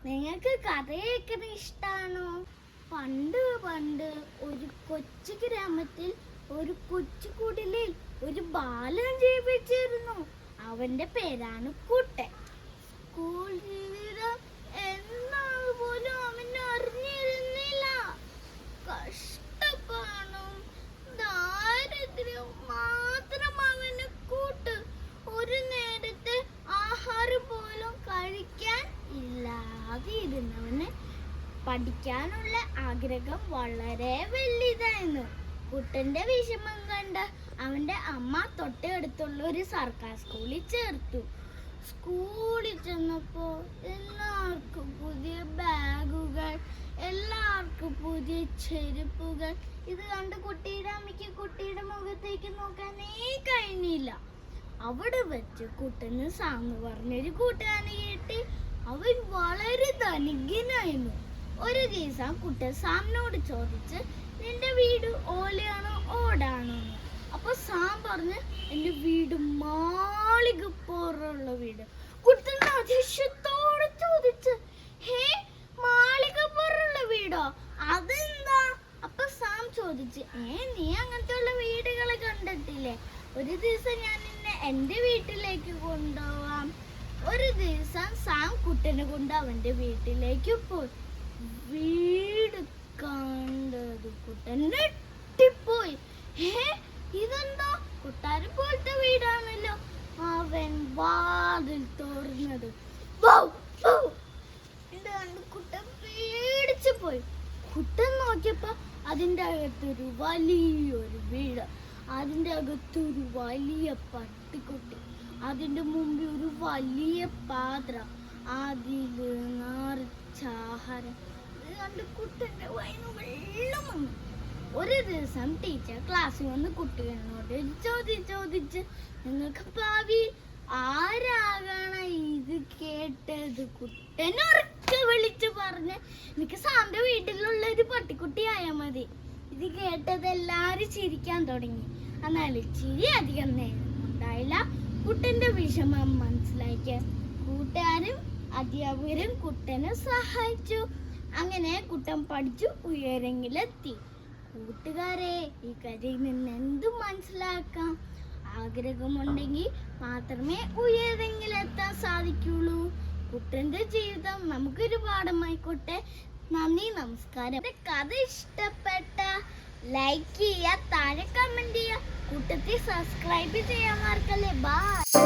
നിങ്ങൾക്ക് കഥ കേൾക്കുന്ന ഇഷ്ടാണോ? പണ്ട് പണ്ട് ഒരു കൊച്ചു ഗ്രാമത്തിൽ ഒരു കൊച്ചു കുടിലിൽ ഒരു ബാലൻ ജീവിച്ചിരുന്നു. അവന്റെ പേരാണ് കുട്ടൻ. സ്കൂൾ ജീവിതം എന്നാണ് പോലും അവൻ അറിഞ്ഞിരുന്നില്ല. കഷ്ടപ്പാടും ദാരിദ്ര്യവും മാത്രം അവന് കൂട്ട്. ഒരു നേരത്തെ ആഹാരം പോലും കഴിക്കാൻ ഇല്ലാതെ ഇരുന്നവന് പഠിക്കാനുള്ള ആഗ്രഹം വളരെ വലുതായിരുന്നു. കുട്ടന്റെ വിഷമം കണ്ട് അവന്റെ അമ്മ തൊട്ടടുത്തുള്ള ഒരു സർക്കാർ സ്കൂളിൽ ചേർത്തു. സ്കൂളിൽ ചെന്നപ്പോൾ എല്ലാവർക്കും പുതിയ ബാഗുകൾ, എല്ലാവർക്കും പുതിയ ചെരുപ്പുകൾ. ഇത് കണ്ട് കുട്ടിയുടെ അമ്മയ്ക്ക് കുട്ടിയുടെ മുഖത്തേക്ക് നോക്കാനേ കഴിഞ്ഞില്ല. അവിടെ വെച്ച് കുട്ടന് സാന്ന് പറഞ്ഞൊരു കൂട്ടുകാരനെ കേട്ടി. അവൻ വളരെ ധനികനായിരുന്നു. ഒരു ദിവസം കുട്ടൻ സാമിനോട് ചോദിച്ച്, നിന്റെ വീട് ഓലയാണോ ഓടാണോ? അപ്പൊ സാം പറഞ്ഞ്, എന്റെ വീട് മാളികപ്പുറമുള്ള വീട്. കുട്ടൻ അതിശയത്തോടെ ചോദിച്ച്, ഹേ, മാളികപ്പുറമുള്ള വീടോ? അതെന്താ? അപ്പൊ സാം ചോദിച്ച്, നീ അങ്ങനത്തെ ഉള്ള വീടുകളെ കണ്ടിട്ടില്ലേ? ഒരു ദിവസം ഞാൻ നിന്നെ എന്റെ വീട്ടിലേക്ക് കൊണ്ടുപോവാം. ഒരു ദിവസം സാം കുട്ടനെ കൊണ്ട് അവന്റെ വീട്ടിലേക്ക് പോയി. വീട് കണ്ടത് കുട്ടൻ ഞെട്ടിപ്പോയി. ഇതെന്താ കൊട്ടാരം പോലത്തെ വീടാണല്ലോ. അവൻ വാതിൽ തുറന്നത് ഇത് കണ്ട് കുട്ടൻ പേടിച്ചു പോയി. കുട്ടൻ നോക്കിയപ്പോ അതിന്റെ അകത്തൊരു വലിയൊരു വീട്, അതിന്റെ അകത്തൊരു വലിയ പട്ടിക്കുട്ടി, അതിന്റെ മുമ്പിൽ ഒരു വലിയ പാത്രം, അതില് നിറച്ചാഹാരം. ഇത് കണ്ട് കുട്ടന്റെ വയന് വെള്ളം വന്നു. ഒരു ദിവസം ടീച്ചർ ക്ലാസ്സിൽ വന്ന് കുട്ടികളോട് ചോദിച്ച്, നിങ്ങൾക്ക് ഭാവി ആരാകണം? ഇത് കേട്ടത് കുട്ടൻ ഉറക്കെ വിളിച്ചു പറഞ്ഞ്, എനിക്ക് സാറിന്റെ വീട്ടിലുള്ള ഒരു പട്ടിക്കുട്ടി ആയാൽ മതി. ഇത് കേട്ടത് എല്ലാരും ചിരിക്കാൻ തുടങ്ങി. എന്നാൽ ചിരി അധികം നേരം ഉണ്ടായില്ല. കുട്ടന്റെ വിഷമം മനസ്സിലാക്കിയ കൂട്ടുകാരും അധ്യാപകരും കുട്ടനെ സഹായിച്ചു. അങ്ങനെ കുട്ടൻ പഠിച്ചു ഉയരങ്ങളിലെത്തി. കൂട്ടുകാരെ, ഈ കഥയിൽ നിന്ന് എന്തും മനസ്സിലാക്കാം. ആഗ്രഹമുണ്ടെങ്കിൽ മാത്രമേ ഉയരങ്ങളിലെത്താൻ സാധിക്കുള്ളൂ. കുട്ടന്റെ ജീവിതം നമുക്കൊരു പാഠമായിക്കോട്ടെ. നന്ദി, നമസ്കാരം. കഥ ഇഷ്ടപ്പെട്ട ലൈക്ക് ചെയ്യുക, താഴെ കമന്റ് ചെയ്യുക, കൂട്ടത്തിൽ സബ്സ്ക്രൈബ് ചെയ്യാൻ മറക്കല്ലേ. ബൈ.